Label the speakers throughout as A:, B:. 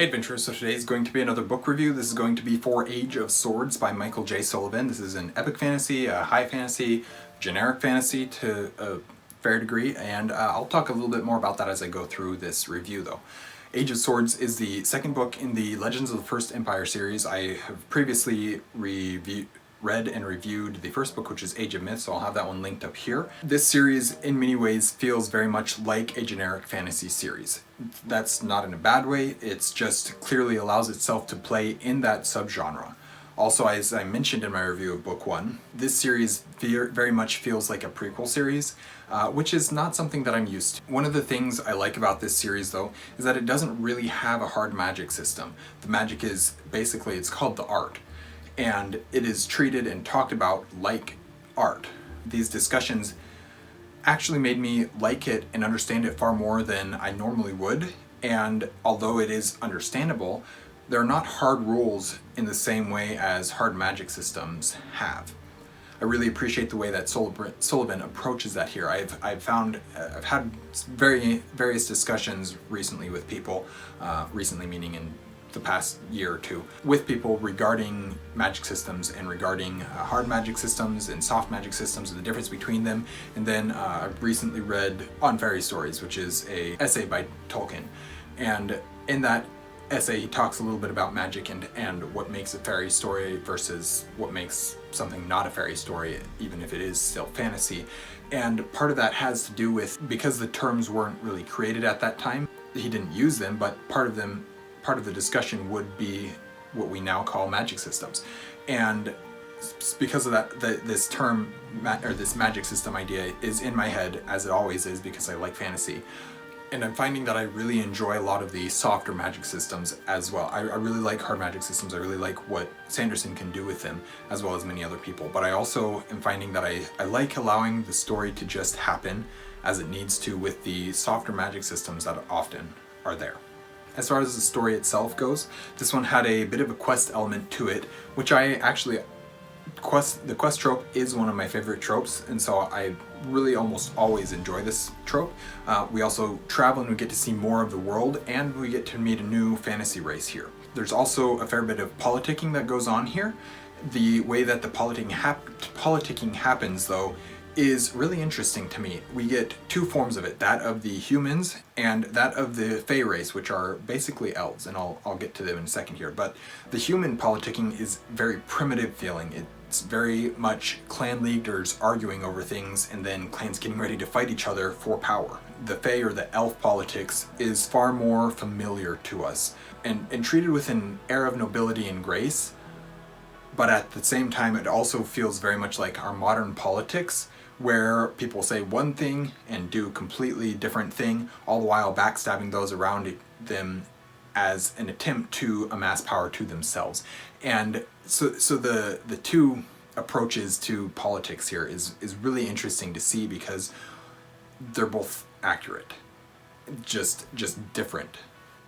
A: Hey adventurers, so today is going to be another book review. This is going to be for Age of Swords by Michael J. Sullivan. This is an epic fantasy, a high fantasy, generic fantasy to a fair degree, and I'll talk a little bit more about that as I go through this review though. Age of Swords is the second book in the Legends of the First Empire series. I have previously read and reviewed the first book, which is Age of Myth, so I'll have that one linked up here. This series, in many ways, feels very much like a generic fantasy series. That's not in a bad way, it's just clearly allows itself to play in that subgenre. Also, as I mentioned in my review of book one, this series very much feels like a prequel series, which is not something that I'm used to. One of the things I like about this series, though, is that it doesn't really have a hard magic system. The magic is basically, it's called the art, and it is treated and talked about like art. These discussions actually made me like it and understand it far more than I normally would, and although it is understandable, there are not hard rules in the same way as hard magic systems have. I really appreciate the way that Sullivan approaches that here. I've had various discussions recently with people, recently meaning in the past year or two, with people regarding magic systems and regarding hard magic systems and soft magic systems and the difference between them. And then I've recently read On Fairy Stories, which is an essay by Tolkien. And in that essay, he talks a little bit about magic and what makes a fairy story versus what makes something not a fairy story, even if it is still fantasy. And part of that has to do with, because the terms weren't really created at that time, he didn't use them, but part of the discussion would be what we now call magic systems. And because of that, this term, or this magic system idea is in my head, as it always is, because I like fantasy. And I'm finding that I really enjoy a lot of the softer magic systems as well. I really like hard magic systems. I really like what Sanderson can do with them, as well as many other people. But I also am finding that I like allowing the story to just happen as it needs to with the softer magic systems that often are there. As far as the story itself goes, this one had a bit of a quest element to it, which I actually, the quest trope is one of my favorite tropes, and so I really almost always enjoy this trope. We also travel and we get to see more of the world, and we get to meet a new fantasy race here. There's also a fair bit of politicking that goes on here. The way that the politicking happens, though, is really interesting to me. We get two forms of it, that of the humans and that of the Fae race, which are basically elves, and I'll get to them in a second here. But the human politicking is very primitive feeling. It's very much clan leaders arguing over things and then clans getting ready to fight each other for power. The Fae, or the elf politics, is far more familiar to us and treated with an air of nobility and grace, but at the same time it also feels very much like our modern politics, where people say one thing and do a completely different thing, all the while backstabbing those around them as an attempt to amass power to themselves. And so the two approaches to politics here is really interesting to see, because they're both accurate, just different.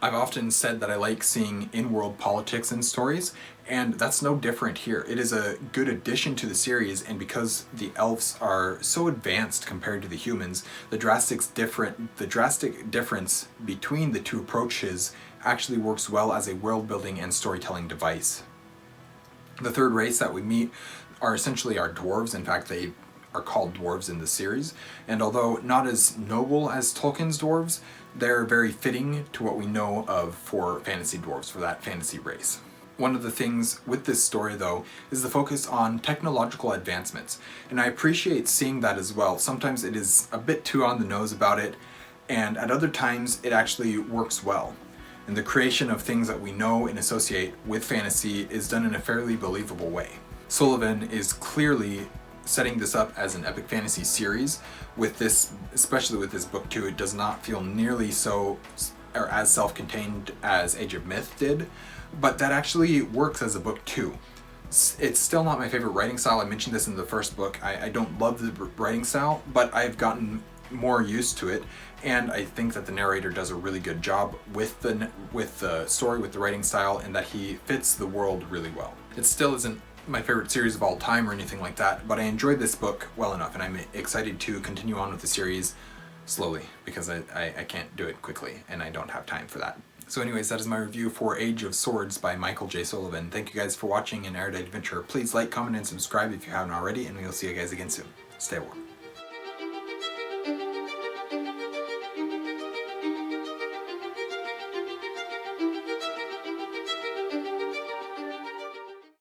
A: I've often said that I like seeing in-world politics in stories, and that's no different here. It is a good addition to the series, and because the elves are so advanced compared to the humans, the drastic difference between the two approaches actually works well as a world-building and storytelling device. The third race that we meet are essentially our dwarves. In fact, they are called dwarves in the series, and although not as noble as Tolkien's dwarves, they're very fitting to what we know of for fantasy dwarves, for that fantasy race. One of the things with this story, though, is the focus on technological advancements, and I appreciate seeing that as well. Sometimes it is a bit too on the nose about it, and at other times it actually works well. And the creation of things that we know and associate with fantasy is done in a fairly believable way. Sullivan is clearly setting this up as an epic fantasy series. With this, especially with this book too, it does not feel nearly so or as self-contained as Age of Myth did, but that actually works as a book too. It's still not my favorite writing style. I mentioned this in the first book. I don't love the writing style, but I've gotten more used to it, and I think that the narrator does a really good job with the story, with the writing style, and that he fits the world really well. It still isn't my favorite series of all time or anything like that, but I enjoyed this book well enough, and I'm excited to continue on with the series slowly, because I can't do it quickly and I don't have time for that. So anyways, that is my review for Age of Swords by Michael J. Sullivan. Thank you guys for watching an Erudite Adventure. Please like, comment, and subscribe if you haven't already, and we'll see you guys again soon. Stay warm.